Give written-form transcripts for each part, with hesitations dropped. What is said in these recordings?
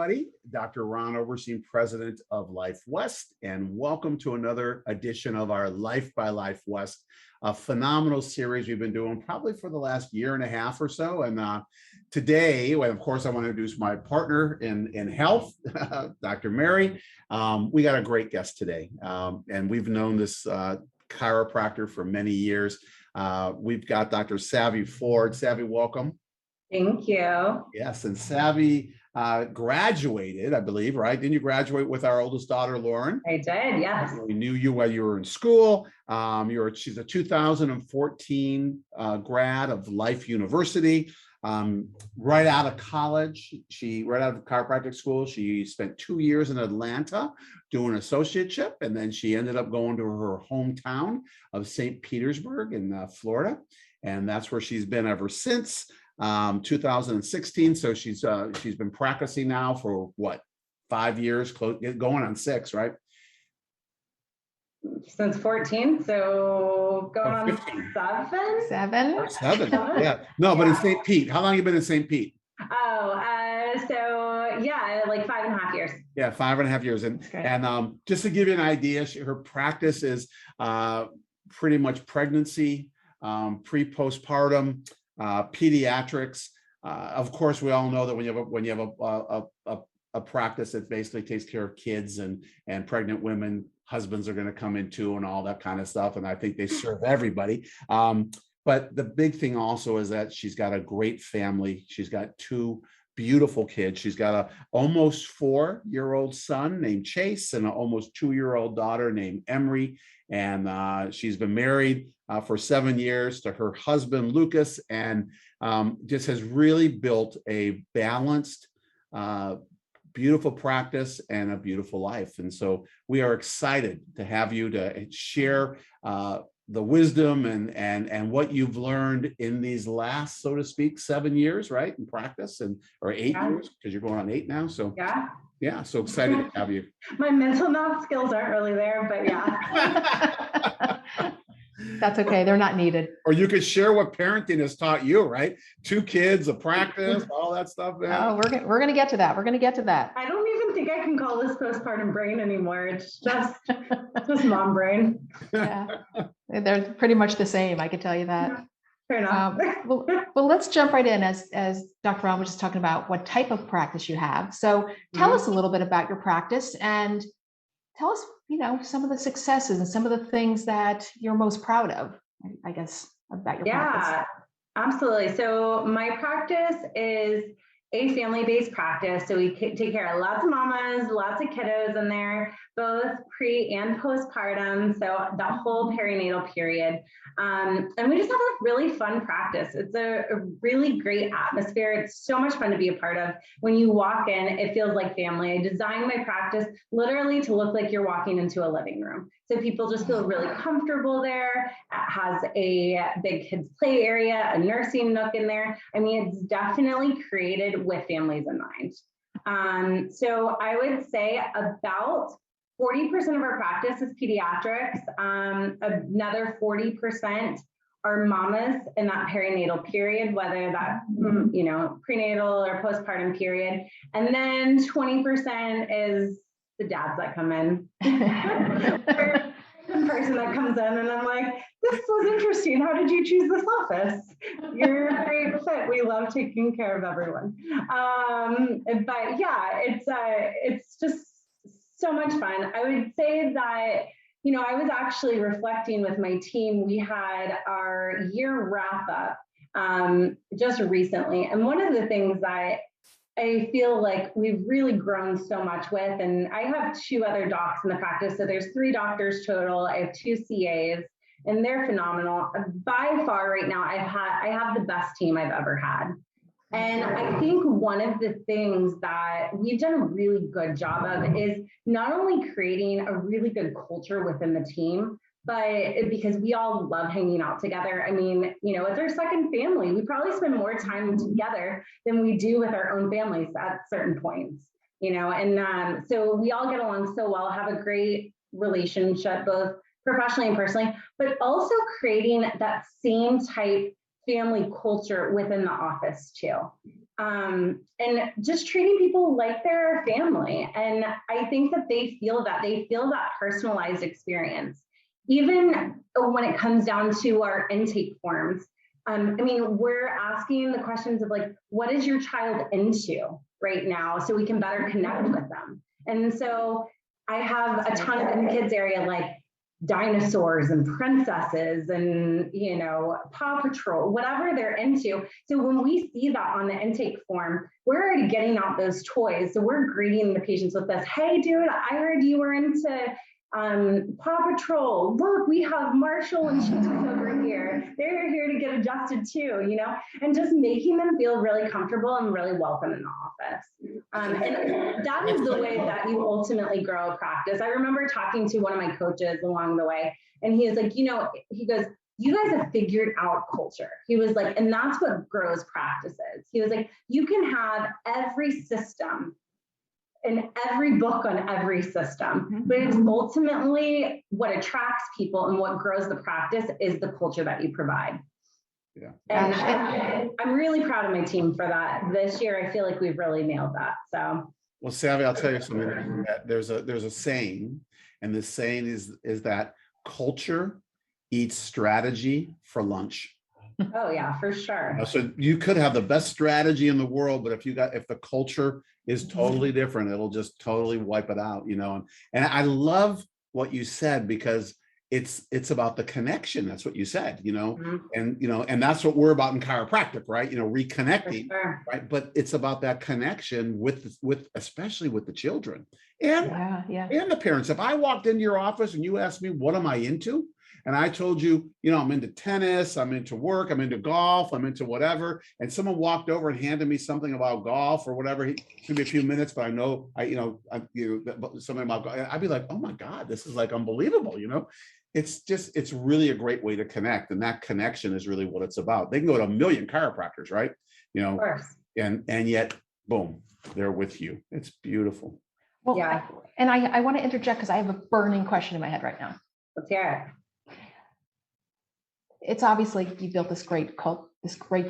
everybody. Dr. Ron Oberstein, president of Life West, and welcome to another edition of our Life by Life West, a phenomenal series we've been doing probably for the last year and a half or so. And today, well, of course, I want to introduce my partner in health, Dr. Mary. We got a great guest today, and we've known this chiropractor for many years. We've got Dr. Savvy Ford. Savvy, welcome. Thank you. Yes, and Savvy graduated, I believe, right? Didn't you graduate with our oldest daughter, Lauren? I did, yes. We knew you while you were in school. She's a 2014 grad of Life University. Right out of college, right out of chiropractic school, she spent 2 years in Atlanta doing an associateship, and then she ended up going to her hometown of St. Petersburg in Florida, and that's where she's been ever since. 2016. So she's been practicing now for what, 5 years, going on 6, right? Since 14, so going on 7. 7. Yeah. No, but in St. Pete. How long have you been in St. Pete? So yeah, like 5.5 years. Yeah, 5.5 years. And just to give you an idea, her practice is pretty much pregnancy, pre-postpartum, pediatrics. Of course, we all know that when you have a practice that basically takes care of kids and pregnant women, husbands are going to come in too, and all that kind of stuff. And I think they serve everybody. But the big thing also is that she's got a great family. She's got 2 beautiful kids. She's got a almost 4-year-old son named Chase and an almost 2-year-old daughter named Emery. And she's been married for 7 years to her husband, Lucas, and just has really built a balanced, beautiful practice and a beautiful life. And so we are excited to have you to share the wisdom and what you've learned in these last, so to speak, 7 years, right, in practice, or 8 years, because you're going on 8 now. So yeah, so excited to have you. My mental math skills aren't really there, but yeah. That's okay. They're not needed. Or you could share what parenting has taught you, right? 2 kids, a practice, all that stuff. Man. Oh, we're gonna get to that. We're gonna get to that. I don't even think I can call this postpartum brain anymore. It's just mom brain. Yeah, they're pretty much the same. I can tell you that. Fair enough. Well, let's jump right in as Dr. Ron was just talking about what type of practice you have. So tell us a little bit about your practice and tell us, some of the successes and some of the things that you're most proud of, I guess, about your practice. Yeah, absolutely. So my practice is a family-based practice. So we take care of lots of mamas, lots of kiddos in there, both pre and postpartum. So the whole perinatal period. And we just have a really fun practice. It's a really great atmosphere. It's so much fun to be a part of. When you walk in, it feels like family. I designed my practice literally to look like you're walking into a living room. So people just feel really comfortable there. It has a big kids play area, a nursing nook in there. I mean, it's definitely created with families in mind. So I would say about 40% of our practice is pediatrics. Another 40% are mamas in that perinatal period, whether that, prenatal or postpartum period. And then 20% is the dads that come in. The person that comes in and I'm like, this was interesting. How did you choose this office? You're a great fit. We love taking care of everyone. But yeah, it's just so much fun. I would say that, I was actually reflecting with my team. We had our year wrap up just recently. And one of the things that I feel like we've really grown so much with, and I have 2 other docs in the practice. So there's 3 doctors total. I have 2 CAs and they're phenomenal. By far right now, I have the best team I've ever had. And I think one of the things that we've done a really good job of is not only creating a really good culture within the team, but because we all love hanging out together. I mean, it's our second family. We probably spend more time together than we do with our own families at certain points, and so we all get along so well, have a great relationship, both professionally and personally, but also creating that same type family culture within the office too. and just treating people like they're family. And I think that they feel that personalized experience, even when it comes down to our intake forms. I mean, we're asking the questions of like, what is your child into right now, so we can better connect with them. And so I have a ton of in the kids area, like dinosaurs and princesses and, you know, Paw Patrol, whatever they're into. So when we see that on the intake form, we're already getting out those toys. So we're greeting the patients with this, hey dude, I heard you were into Paw Patrol. Look, we have Marshall and Cheetahs over here. They're here to get adjusted too, you know, and just making them feel really comfortable and really welcome in the office. And that is the way that you ultimately grow a practice. I remember talking to one of my coaches along the way, and he was like, you know, he goes, you guys have figured out culture. He was like, and that's what grows practices. He was like, you can have every system in every book on every system, but it's ultimately what attracts people and what grows the practice is the culture that you provide. Yeah. And I'm really proud of my team for that. This year, I feel like we've really nailed that. So, well, Savvy, I'll tell you something. That there's a saying, and this saying is that culture eats strategy for lunch. Oh yeah, for sure. So you could have the best strategy in the world, but if the culture is totally different, it'll just totally wipe it out, you know. And I love what you said, because it's about the connection. That's what you said, you know, and you know, and that's what we're about in chiropractic, right? You know, reconnecting, right? But it's about that connection with especially with the children and and the parents. If I walked into your office and you asked me, what am I into? And I told you, you know, I'm into tennis, I'm into work, I'm into golf, I'm into whatever. And someone walked over and handed me something about golf or whatever. It took me a few minutes, but I know, something about golf. I'd be like, oh my God, this is like unbelievable, you know? It's really a great way to connect. And that connection is really what it's about. They can go to a million chiropractors, right? You know, and yet, boom, they're with you. It's beautiful. Well, yeah. And I want to interject because I have a burning question in my head right now. Let's hear it. It's obviously you built this great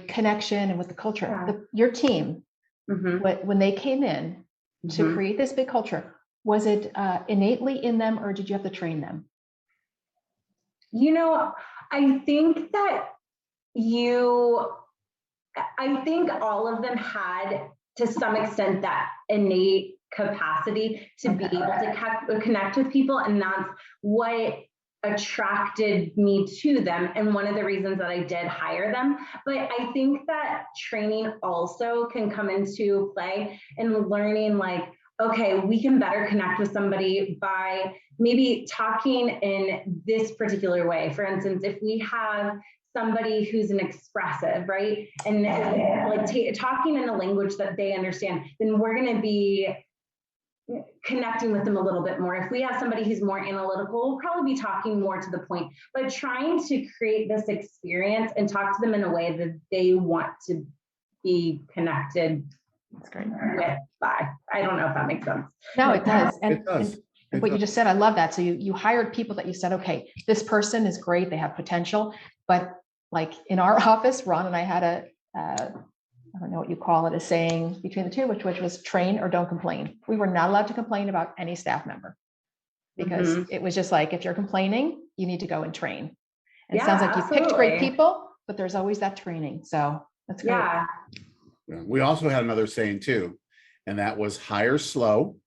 connection and with the culture. Your team, when they came in to create this big culture, was it innately in them, or did you have to train them? You know, I think all of them had, to some extent, that innate capacity to be able to connect with people, and that's what attracted me to them, and one of the reasons that I did hire them. But I think that training also can come into play in learning, like, okay, we can better connect with somebody by maybe talking in this particular way. For instance, if we have somebody who's an expressive, right, and like talking in a language that they understand, then we're going to be connecting with them a little bit more. If we have somebody who's more analytical, we'll probably be talking more to the point, but trying to create this experience and talk to them in a way that they want to be connected with by. I don't know if that makes sense. No, it does. And what you does. just said, I love that. So you hired people that you said, okay, this person is great, they have potential, but like in our office, Ron and I had I don't know what you call it, a saying between the two, which was train or don't complain. We were not allowed to complain about any staff member, because it was just like, if you're complaining, you need to go and train. And it sounds like you picked great people, but there's always that training. So that's great. Yeah. We also had another saying too, and that was hire slow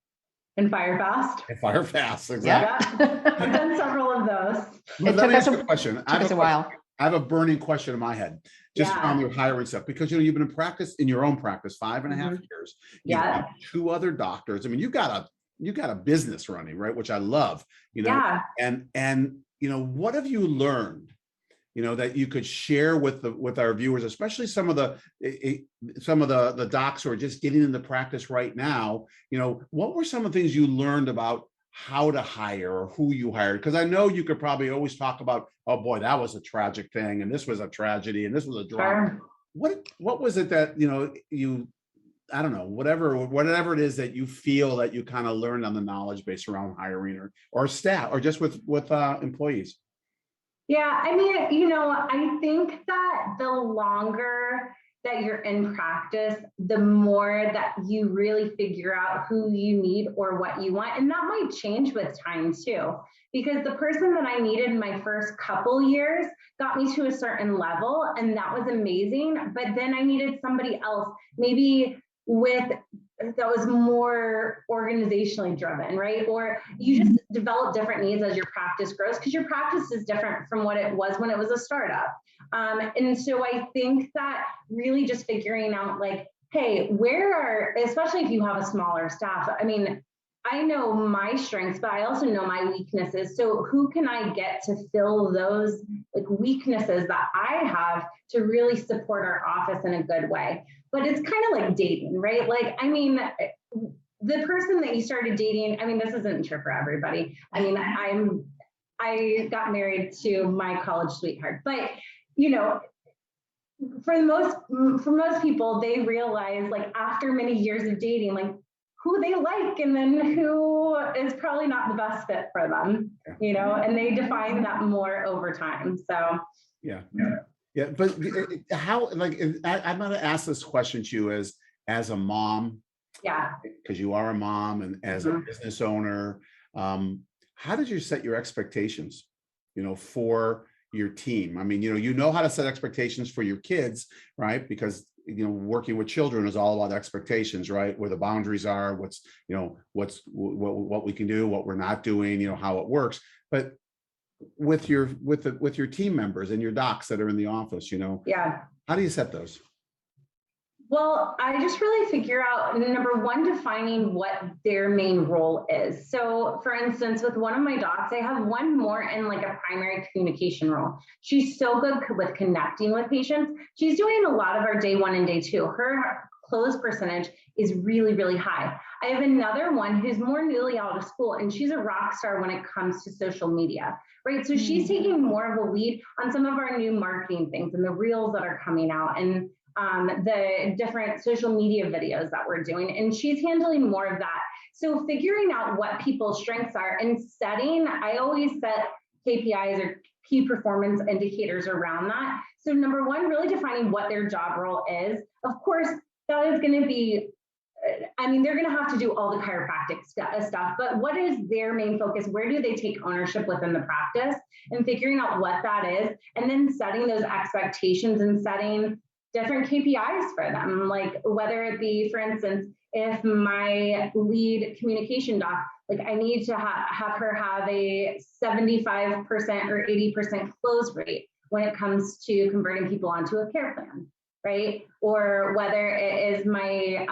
and fire fast. And fire fast, exactly. Yeah. I've done several of those. Let me ask you a question. Took us a while. I have a burning question in my head, just on your hiring stuff, because you've been in practice, in your own practice, 5.5 years. You've got 2 other doctors. I mean, you got a business running, right? Which I love, you know. And you know, what have you learned, you know, that you could share with our viewers, especially some of the docs who are just getting into practice right now? You know, what were some of the things you learned about how to hire or who you hired? Because I know you could probably always talk about, oh boy, that was a tragic thing, and this was a tragedy, and this was a drama. What was it that, you know, I don't know, whatever it is that you feel that you kind of learned on the knowledge base around hiring or staff, or just with employees? Yeah, I mean, you know, I think that the longer that you're in practice, the more that you really figure out who you need or what you want. And that might change with time too, because the person that I needed in my first couple years got me to a certain level, and that was amazing. But then I needed somebody else, maybe that was more organizationally driven, right? Or you just develop different needs as your practice grows, because your practice is different from what it was when it was a startup. And so I think that really just figuring out like, hey, especially if you have a smaller staff, I mean, I know my strengths, but I also know my weaknesses. So who can I get to fill those like weaknesses that I have to really support our office in a good way? But it's kind of like dating, right? Like, I mean, the person that you started dating, I mean, this isn't true for everybody. I mean, I got married to my college sweetheart, but you know, for most people, they realize like after many years of dating, like who they like and then who is probably not the best fit for them, you know, and they define that more over time. So yeah. But how, like, I'm going to ask this question to you as a mom. Yeah. Because you are a mom and as a business owner, how did you set your expectations, you know, for your team? I mean, you know how to set expectations for your kids, right? Because, you know, working with children is all about expectations, right? Where the boundaries are, what we can do, what we're not doing, you know, how it works. But with your team members and your docs that are in the office, you know, how do you set those? Well, I just really figure out, number one, defining what their main role is. So for instance, with one of my docs, I have one more in like a primary communication role. She's so good with connecting with patients. She's doing a lot of our day one and day two. Her close percentage is really, really high. I have another one who's more newly out of school, and she's a rock star when it comes to social media, right? So she's taking more of a lead on some of our new marketing things and the reels that are coming out, and the different social media videos that we're doing, and she's handling more of that. So figuring out what people's strengths are and I always set KPIs or key performance indicators around that. So number one, really defining what their job role is. Of course, that is going to be, I mean, they're going to have to do all the chiropractic stuff, but what is their main focus? Where do they take ownership within the practice, and figuring out what that is, and then setting those expectations and setting different KPIs for them, like whether it be, for instance, if my lead communication doc, like I need to have her have a 75% or 80% close rate when it comes to converting people onto a care plan, right? Or whether it is my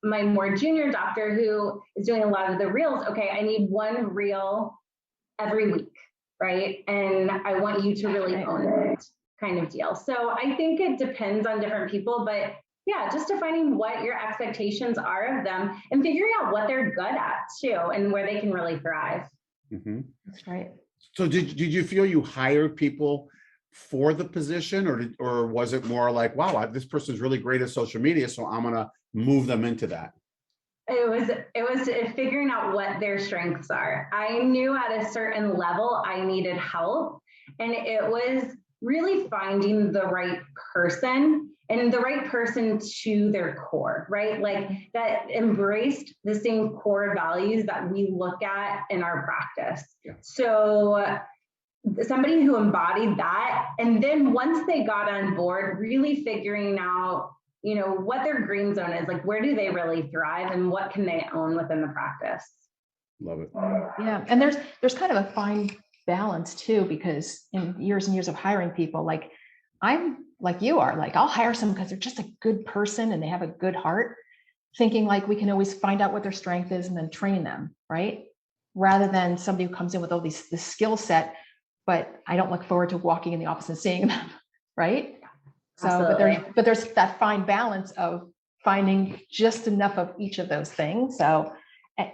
my more junior doctor who is doing a lot of the reels. Okay, I need one reel every week, right? And I want you to really own it, kind of deal. So I think it depends on different people, but yeah, just defining what your expectations are of them and figuring out what they're good at too, and where they can really thrive. That's right. So did you feel you hired people for the position, or was it more like, wow, this person's really great at social media, so I'm gonna move them into that? It was figuring out what their strengths are. I knew at a certain level I needed help, and it was really finding the right person, and the right person to their core, right? Like that embraced the same core values that we look at in our practice. Yeah. So somebody who embodied that, and then once they got on board, really figuring out, you know, what their green zone is, like where do they really thrive and what can they own within the practice. Love it. Yeah, and there's kind of a fine balance too, because in years and years of hiring people, like I'm like you are, like I'll hire someone because they're just a good person and they have a good heart, thinking like we can always find out what their strength is and then train them, right? Rather than somebody who comes in with all this skill set, but I don't look forward to walking in the office and seeing them, right? So, but there's that fine balance of finding just enough of each of those things. So,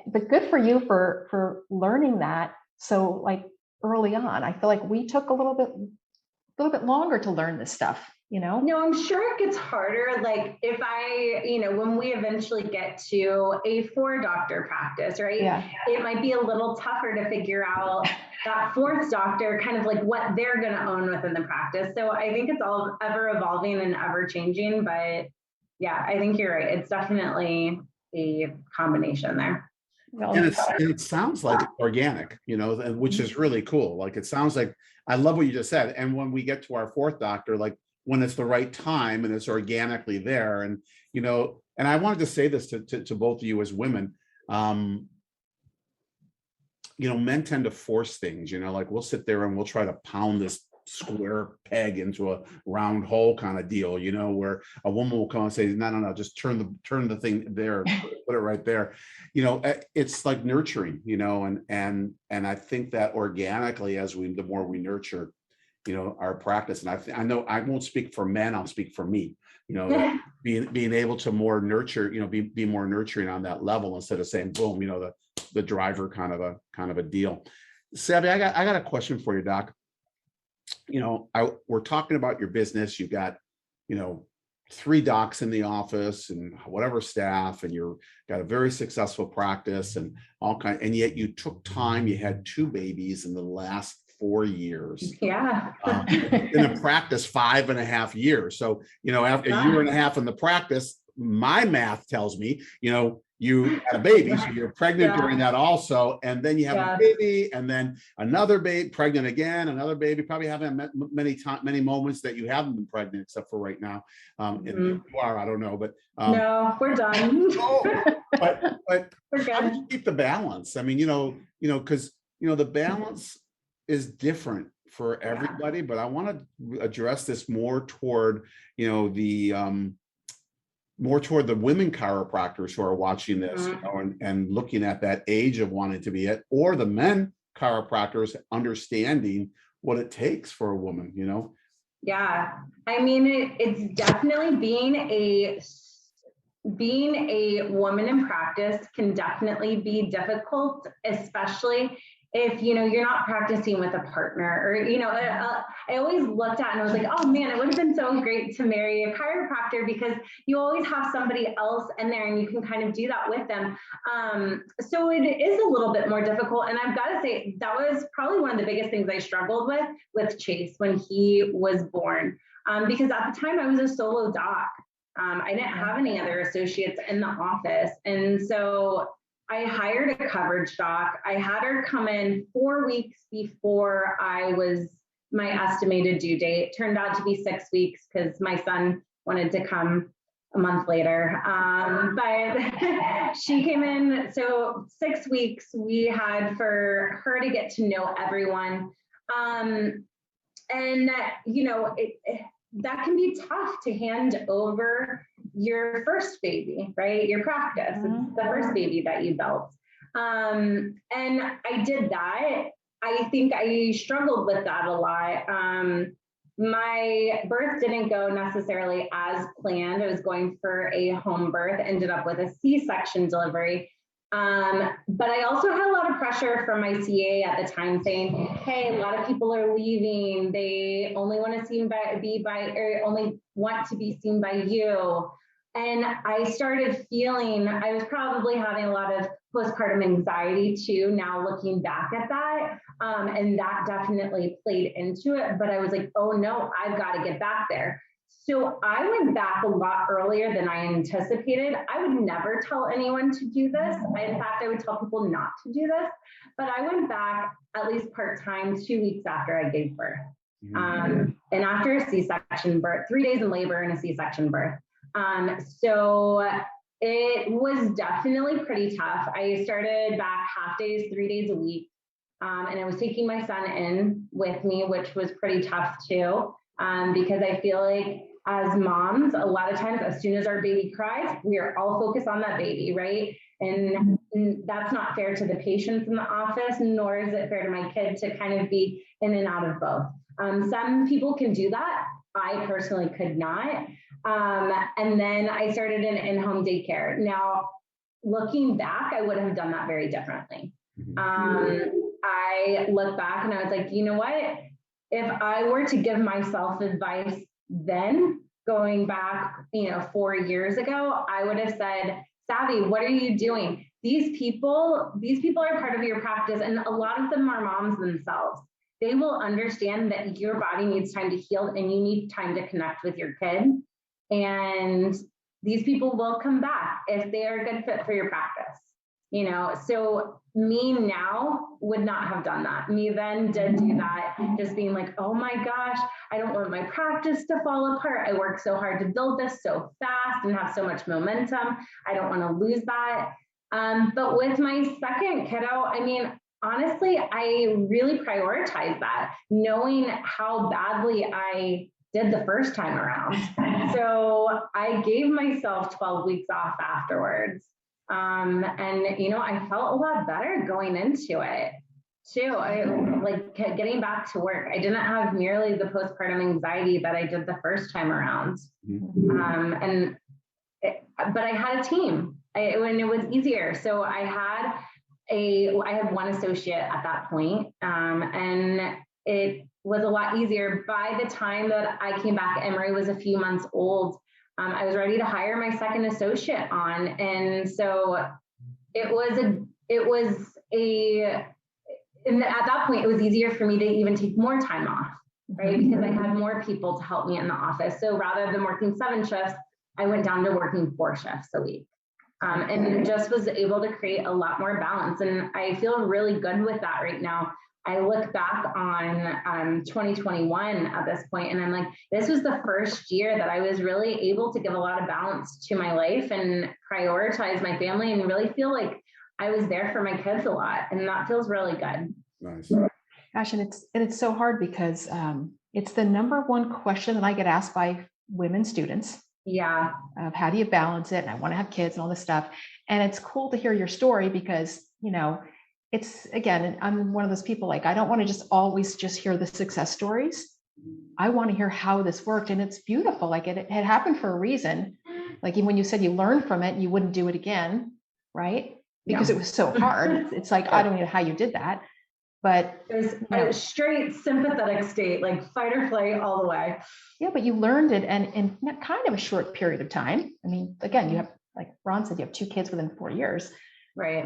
but good for you for learning that. So like early on, I feel like we took a little bit longer to learn this stuff, No, I'm sure it gets harder. Like if when we eventually get to a 4-doctor practice, right? Yeah. It might be a little tougher to figure out that 4th doctor, kind of like what they're going to own within the practice. So I think it's all ever evolving and ever changing, but yeah, I think you're right. It's definitely a combination there. And it sounds like it's organic, which is really cool. Like, it sounds like, I love what you just said. And when we get to our 4th doctor, like when it's the right time and it's organically there, and, and I wanted to say this to both of you as women, men tend to force things, like we'll sit there and we'll try to pound this square peg into a round hole kind of deal, where a woman will come and say, no, just turn the thing there, put it right there. It's like nurturing, and I think that organically, the more we nurture, our practice, and I know I won't speak for men, I'll speak for me, being able to more nurture, be more nurturing on that level, instead of saying, boom, the driver kind of a deal. Savvy, I got a question for you, Doc. We're talking about your business. You've got, 3 docs in the office and whatever staff, and you've got a very successful practice and and yet you took time, you had 2 babies in the last 4 years. Yeah. In a practice, 5.5 years. So, after a year and a half in the practice, my math tells me, you had a baby, so you're pregnant during that also, and then you have a baby, and then another baby, pregnant again, another baby. Probably haven't met many moments that you haven't been pregnant, except for right now. And you are, I don't know, but no, we're done. but we're how good. do you keep the balance? I mean, because the balance is different for everybody, but I want to address this more toward more toward the women chiropractors who are watching this, and looking at that age of wanting to be it, or the men chiropractors understanding what it takes for a woman, Yeah, I mean, it's definitely being a woman in practice can definitely be difficult, especially if, you're not practicing with a partner, or, I always looked at and I was like, oh man, it would have been so great to marry a chiropractor, because you always have somebody else in there and you can kind of do that with them. So it is a little bit more difficult. And I've got to say, that was probably one of the biggest things I struggled with Chase when he was born. Because at the time I was a solo doc. I didn't have any other associates in the office. And so I hired a coverage doc. I had her come in 4 weeks before my estimated due date. Turned out to be 6 weeks because my son wanted to come a month later. But she came in, so 6 weeks we had for her to get to know everyone. And that can be tough to hand over your first baby, right? Your practice, it's the first baby that you built. And I did that. I think I struggled with that a lot. My birth didn't go necessarily as planned. I was going for a home birth, ended up with a C-section delivery. But I also had a lot of pressure from my CA at the time saying, hey, a lot of people are leaving. They only want to only want to be seen by you. And I started feeling, I was probably having a lot of postpartum anxiety too, now looking back at that. And that definitely played into it. But I was like, oh no, I've got to get back there. So I went back a lot earlier than I anticipated. I would never tell anyone to do this. In fact, I would tell people not to do this. But I went back at least part-time 2 weeks after I gave birth. And after a C-section birth, 3 days in labor and a C-section birth. So it was definitely pretty tough. I started back half days, 3 days a week. And I was taking my son in with me, which was pretty tough too. Because I feel like as moms, a lot of times, as soon as our baby cries, we are all focused on that baby, right? And that's not fair to the patients in the office, nor is it fair to my kid to kind of be in and out of both. Some people can do that. I personally could not. And then I started an in-home daycare. Now, looking back, I would have done that very differently. I look back and I was like, you know what? If I were to give myself advice then going back, 4 years ago, I would have said, Savvy, what are you doing? These people are part of your practice, and a lot of them are moms themselves. They will understand that your body needs time to heal and you need time to connect with your kid. And these people will come back if they are a good fit for your practice. So me now would not have done that. Me then did do that, just being like, oh my gosh, I don't want my practice to fall apart. I worked so hard to build this so fast and have so much momentum. I don't want to lose that. But with my second kiddo, honestly, I really prioritize that, knowing how badly I did the first time around. So I gave myself 12 weeks off afterwards. And I felt a lot better going into it too. I like getting back to work. I didn't have nearly the postpartum anxiety that I did the first time around. But I had a team when it was easier. So I had one associate at that point, and it was a lot easier. By the time that I came back, Emery was a few months old. I was ready to hire my second associate on. And so at that point, it was easier for me to even take more time off, right? Because I had more people to help me in the office. So rather than working 7 shifts, I went down to working 4 shifts a week. And just was able to create a lot more balance. And I feel really good with that right now. I look back on 2021 at this point, and I'm like, this was the first year that I was really able to give a lot of balance to my life and prioritize my family and really feel like I was there for my kids a lot. And that feels really good. Nice. Gosh, and it's so hard because it's the number one question that I get asked by women students. Yeah. Of how do you balance it? And I want to have kids and all this stuff. And it's cool to hear your story because, it's, again, I'm one of those people, like, I don't want to just always just hear the success stories. I want to hear how this worked. And it's beautiful. Like it happened for a reason. Like when you said you learned from it, and you wouldn't do it again, right? Because it was so hard. It's like, I don't know how you did that, but there's a straight sympathetic state, like fight or flight all the way. Yeah, but you learned it and in kind of a short period of time. Again, you have, like Ron said, you have 2 kids within 4 years. Right.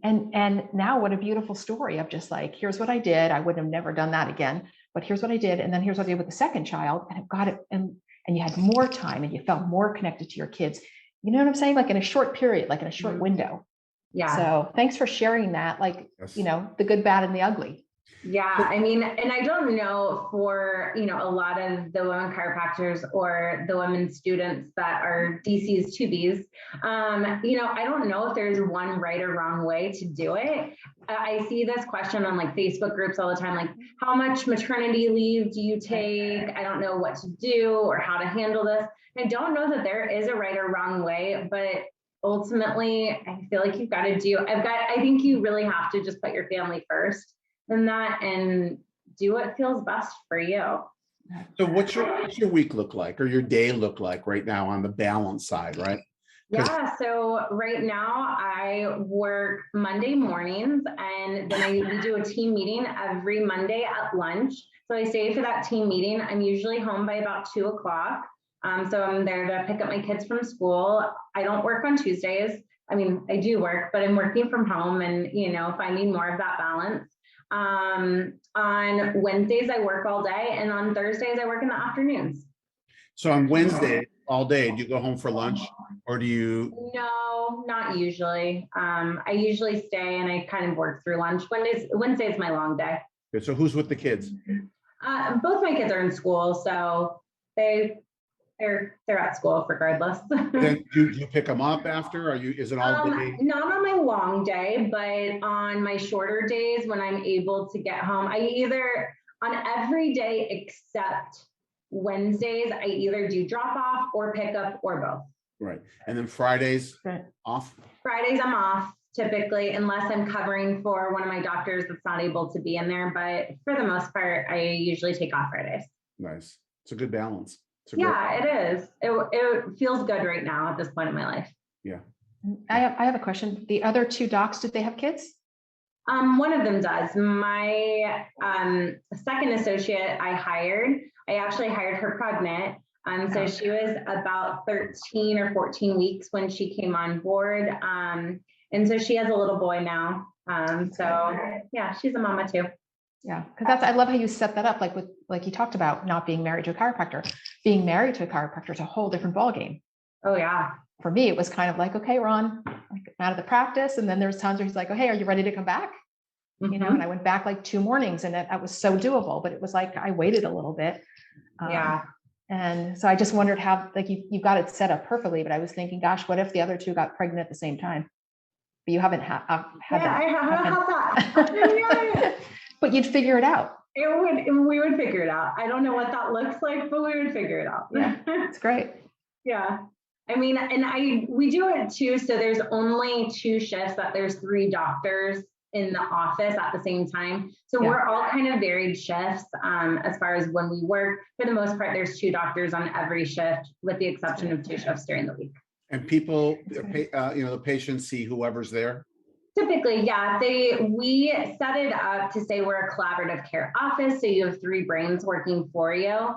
And now what a beautiful story of just like, here's what I did. I would have never done that again, but here's what I did. And then here's what I did with the second child, and I've got it. And you had more time and you felt more connected to your kids. You know what I'm saying? Like in a short period, like in a short window. Yeah. So thanks for sharing that. Like, Yes. The good, bad, and the ugly. Yeah. And I don't know for, a lot of the women chiropractors or the women students that are DCs, 2Bs, I don't know if there's one right or wrong way to do it. I see this question on like Facebook groups all the time, like how much maternity leave do you take? I don't know what to do or how to handle this. I don't know that there is a right or wrong way, but ultimately I feel like you've got to I think you really have to just put your family first in that and do what feels best for you. So what's your week look like, or your day look like right now on the balance side, right? Yeah, so right now I work Monday mornings, and then we do a team meeting every Monday at lunch. So I stay for that team meeting. I'm usually home by about 2 o'clock. So I'm there to pick up my kids from school. I don't work on Tuesdays. I do work, but I'm working from home and, finding more of that balance. On Wednesdays, I work all day, and on Thursdays, I work in the afternoons. So on Wednesday, all day, do you go home for lunch, or do you? No, not usually. I usually stay and I kind of work through lunch. Wednesday is my long day. Okay, so who's with the kids? Both my kids are in school, so they're at school regardless. Then you pick them up after? Is it all day? Not on my long day, but on my shorter days when I'm able to get home, on every day except Wednesdays, I either do drop off or pick up or both. Right. And then Fridays off? Fridays I'm off typically, unless I'm covering for one of my doctors that's not able to be in there. But for the most part, I usually take off Fridays. Nice. It's a good balance. Yeah, it is. It feels good right now at this point in my life. Yeah. I have a question. The other 2 docs, did they have kids? One of them does. My second associate I actually hired her pregnant. So she was about 13 or 14 weeks when she came on board. And so she has a little boy now. So yeah, she's a mama too. Yeah, because I love how you set that up, like you talked about not being married to a chiropractor. Being married to a chiropractor is a whole different ballgame. Oh yeah. For me, it was kind of like, okay, Ron, I'm out of the practice. And then there's times where he's like, oh, hey, are you ready to come back? You know, and I went back like 2 mornings, and that was so doable, but it was like, I waited a little bit. Yeah. And so I just wondered how, like, you got it set up perfectly, but I was thinking, gosh, what if the other 2 got pregnant at the same time? But you haven't had that. I have that. But you'd figure it out. We would figure it out. I don't know what that looks like, but we would figure it out. Yeah, it's great. Yeah. I mean, and we do it too. So there's only 2 shifts that there's 3 doctors in the office at the same time. So we're all kind of varied shifts as far as when we work. For the most part, there's 2 doctors on every shift, with the exception of 2 shifts during the week. And people, the patients see whoever's there. Typically, yeah, we set it up to say we're a collaborative care office. So you have 3 brains working for you.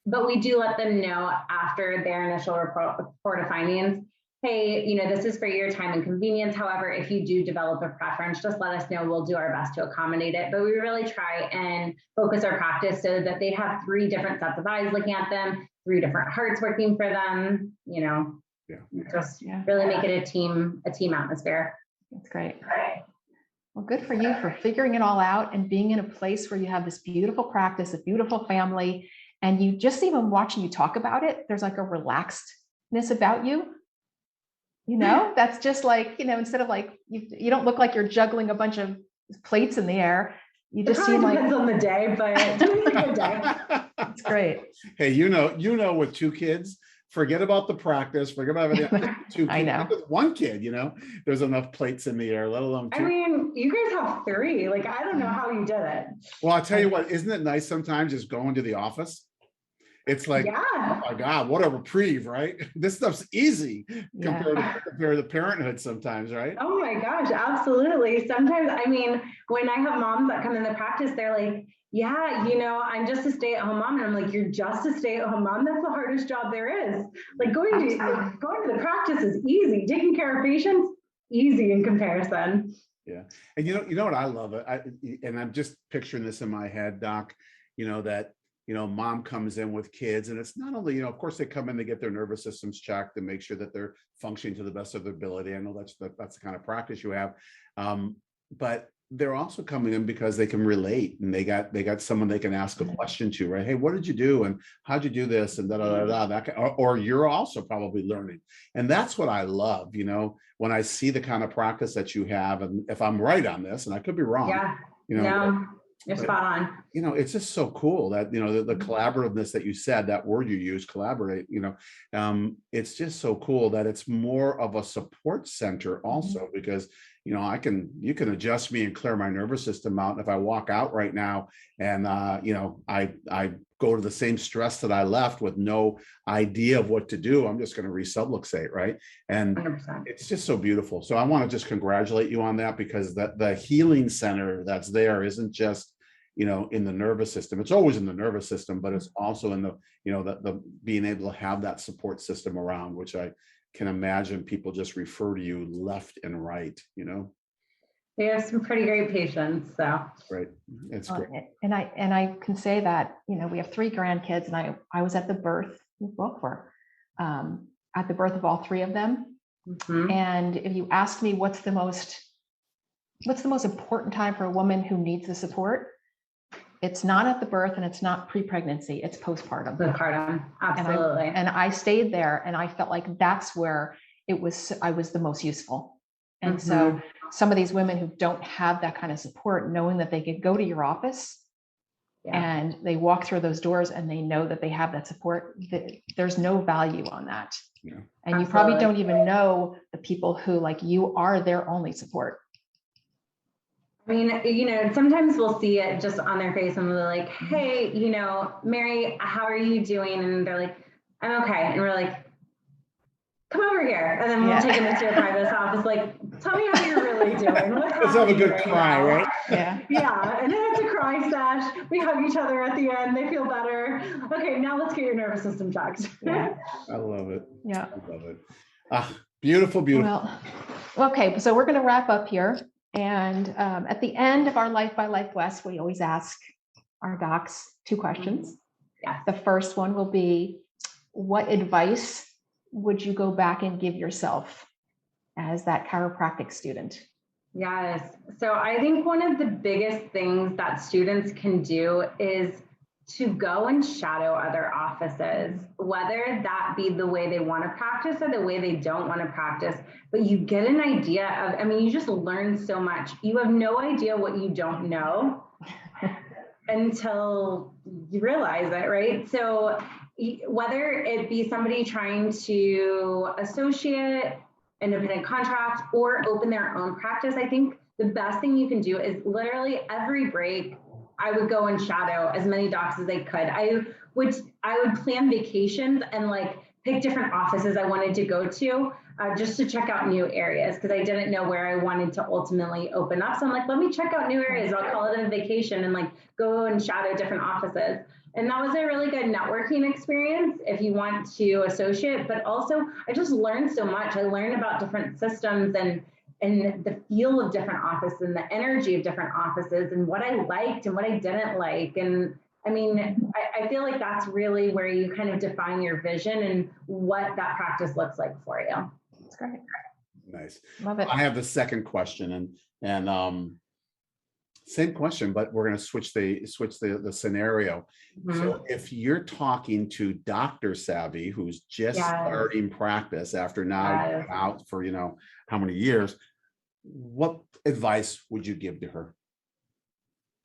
But we do let them know after their initial report of findings, hey, this is for your time and convenience. However, if you do develop a preference, just let us know. We'll do our best to accommodate it. But we really try and focus our practice so that they have 3 different sets of eyes looking at them, 3 different hearts working for them, just really make it a team atmosphere. That's great. Well, good for you for figuring it all out and being in a place where you have this beautiful practice, a beautiful family, and you just even watching you talk about it, there's like a relaxedness about you. That's just like, instead of like, you don't look like you're juggling a bunch of plates in the air. You just seem like, depends on the day, but today's a good day. It's great. Hey, with 2 kids, forget about the practice, forget about everything. 2 kids. I know. With 1 kid, there's enough plates in the air, let alone 2. I mean, you guys have 3. Like, I don't know how you did it. Well, I'll tell you what, isn't it nice sometimes just going to the office? It's like, oh my God, what a reprieve, right? This stuff's easy compared to parenthood sometimes, right? Oh my gosh, absolutely. Sometimes, I mean, when I have moms that come in the practice, they're like, yeah, I'm just a stay-at-home mom. And I'm like, you're just a stay-at-home mom? That's the hardest job there is. Like going to the practice is easy. Taking care of patients, easy in comparison. Yeah. And you know what I love it. And I'm just picturing this in my head, Doc, that mom comes in with kids, and it's not only, of course they come in to get their nervous systems checked and make sure that they're functioning to the best of their ability. I know that's the kind of practice you have. But they're also coming in because they can relate, and they got someone they can ask a question to, right? Hey, what did you do? And how'd you do this? And or you're also probably learning. And that's what I love, when I see the kind of practice that you have. And if I'm right on this, and I could be wrong, no. You're spot on. It's just so cool that, the collaborativeness that you said, that word you use, collaborate, it's just so cool that it's more of a support center also, because, you can adjust me and clear my nervous system out. And if I walk out right now and, I go to the same stress that I left with no idea of what to do, I'm just going to resubluxate, right? And 100%. It's just so beautiful. So I want to just congratulate you on that, because the healing center that's there isn't just, in the nervous system. It's always in the nervous system, but it's also in the, the being able to have that support system around, which I can imagine people just refer to you left and right, We have some pretty great patients, so. Great. It's great. And I can say that, we have 3 grandkids, and I was at the birth, we both were, at the birth of all 3 of them. Mm-hmm. And if you ask me what's the most important time for a woman who needs the support, it's not at the birth, and it's not pre-pregnancy, it's postpartum. Postpartum, absolutely. And I stayed there, and I felt like that's where I was the most useful. And so some of these women who don't have that kind of support, knowing that they could go to your office and they walk through those doors and they know that they have that support, there's no value on that. Yeah. And you probably don't even know the people who, like, you are their only support. I mean, sometimes we'll see it just on their face, and we're like, hey, Mary, how are you doing? And they're like, I'm okay. And we're like, come over here. And then we'll take them into a private office, like, tell me how you're really doing? What's Let's have a happening good right cry, now?" right? Yeah. Yeah, and then it's a cry sesh. We hug each other at the end. They feel better. Okay, now let's get your nervous system checked. Yeah. I love it. Yeah. I love it. Ah, beautiful, beautiful. Well, okay, so we're going to wrap up here. And at the end of our Life by Life West, we always ask our docs 2 questions. Yes. The first one will be, what advice would you go back and give yourself as that chiropractic student? Yes. So I think one of the biggest things that students can do is to go and shadow other offices, whether that be the way they want to practice or the way they don't want to practice. But you get an idea of, I mean, you just learn so much. You have no idea what you don't know until you realize it, right? So whether it be somebody trying to associate, independent contract, or open their own practice, I think the best thing you can do is literally every break, I would go and shadow as many docs as I could. I would plan vacations and like pick different offices I wanted to go to just to check out new areas, because I didn't know where I wanted to ultimately open up. So I'm like, let me check out new areas. I'll call it a vacation and like go and shadow different offices. And that was a really good networking experience if you want to associate, but also I just learned so much. I learned about different systems and the feel of different offices and the energy of different offices and what I liked and what I didn't like. And I mean, I feel like that's really where you kind of define your vision and what that practice looks like for you. That's great. Nice. Love it. I have the second question, and same question, but we're going to switch the scenario. Mm-hmm. So if you're talking to Dr. Savvy, who's just starting practice after now out for how many years, what advice would you give to her?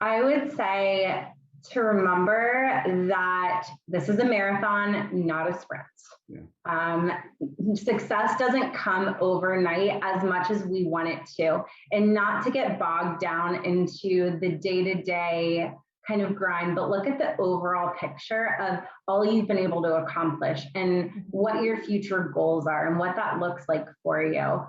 I would say to remember that this is a marathon, not a sprint. Yeah. Success doesn't come overnight as much as we want it to, and not to get bogged down into the day-to-day kind of grind, but look at the overall picture of all you've been able to accomplish and what your future goals are and what that looks like for you.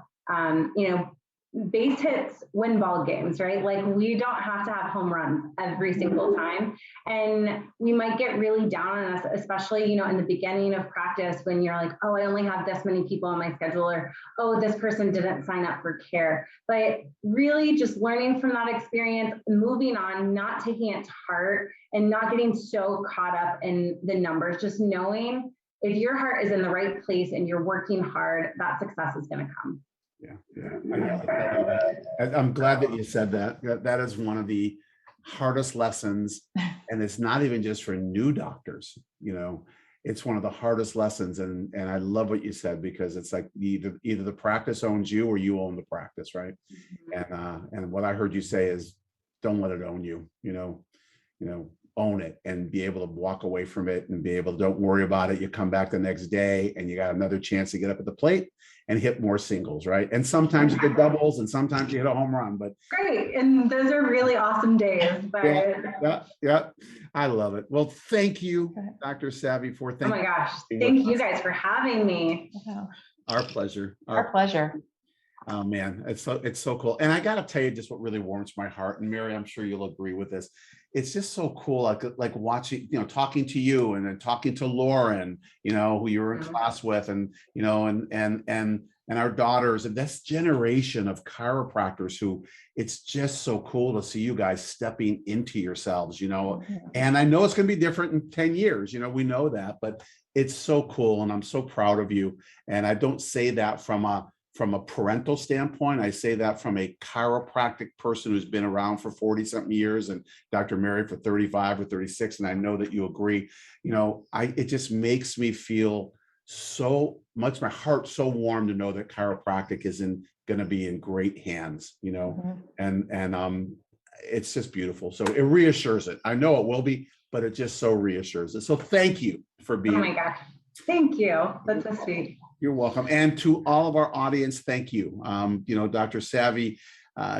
Base hits win ball games, right? Like we don't have to have home runs every single time. And we might get really down on us, especially, in the beginning of practice when you're like, oh, I only have this many people on my schedule, or, oh, this person didn't sign up for care. But really just learning from that experience, moving on, not taking it to heart and not getting so caught up in the numbers, just knowing if your heart is in the right place and you're working hard, that success is going to come. Yeah. I'm glad that you said that. That is one of the hardest lessons. And it's not even just for new doctors, it's one of the hardest lessons. And I love what you said, because it's like either the practice owns you or you own the practice, right? Mm-hmm. And what I heard you say is, don't let it own you, own it and be able to walk away from it and be able to, don't worry about it. You come back the next day and you got another chance to get up at the plate and hit more singles, right? And sometimes you get doubles and sometimes you hit a home run, but great. And those are really awesome days. But yeah. I love it. Well, thank you, Dr. Savvy Ford. Oh my gosh. Thank you guys for having me. Our pleasure. Our pleasure. Oh man, it's so cool. And I got to tell you just what really warms my heart. And Mary, I'm sure you'll agree with this. It's just so cool. Like watching, talking to you and then talking to Lauren, who you were in class with, and, and our daughters, and this generation of chiropractors who it's just so cool to see you guys stepping into yourselves, and I know it's going to be different in 10 years, we know that, but it's so cool. And I'm so proud of you. And I don't say that from a parental standpoint. I say that from a chiropractic person who's been around for 40 something years, and Dr. Mary for 35 or 36. And I know that you agree, it just makes me feel so much, my heart so warm to know that chiropractic is going to be in great hands, and it's just beautiful. So it reassures it. I know it will be, but it just so reassures it. So thank you for being. Oh my gosh. Thank you. That's so sweet. You're welcome. And to all of our audience, thank you. Dr. Savvy,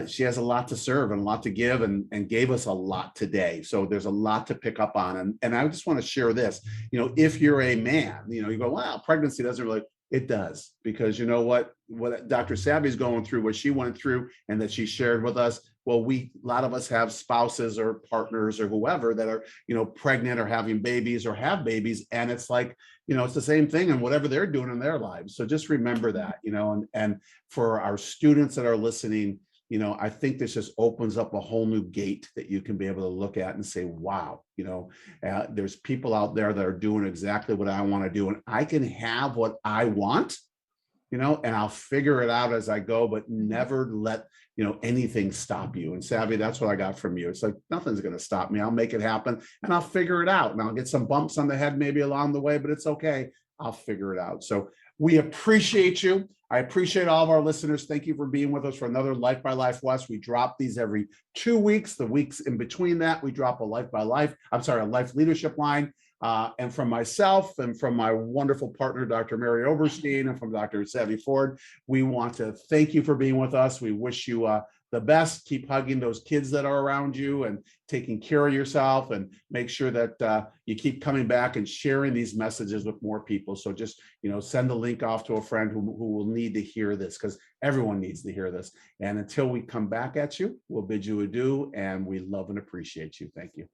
she has a lot to serve and a lot to give, and gave us a lot today. So there's a lot to pick up on. And I just want to share this, if you're a man, you go, wow, pregnancy doesn't really, It does, because you know what Dr. Savvy's going through, what she went through, and that she shared with us. Well, a lot of us have spouses or partners or whoever that are, pregnant or having babies or have babies. And it's like, it's the same thing and whatever they're doing in their lives. So just remember that, and for our students that are listening, I think this just opens up a whole new gate that you can be able to look at and say, wow, there's people out there that are doing exactly what I want to do, and I can have what I want, and I'll figure it out as I go, but never let, anything stop you. And Savvy, that's what I got from you. It's like, nothing's going to stop me. I'll make it happen and I'll figure it out. And I'll get some bumps on the head maybe along the way, but it's okay. I'll figure it out. So we appreciate you. I appreciate all of our listeners. Thank you for being with us for another Life by Life West. We drop these every 2 weeks. The weeks in between that, we drop a Life Leadership line. And from myself and from my wonderful partner, Dr. Mary Oberstein, and from Dr. Savvy Ford, we want to thank you for being with us. We wish you the best. Keep hugging those kids that are around you and taking care of yourself, and make sure that you keep coming back and sharing these messages with more people. So just, send the link off to a friend who will need to hear this, because everyone needs to hear this. And until we come back at you, we'll bid you adieu, and we love and appreciate you. Thank you.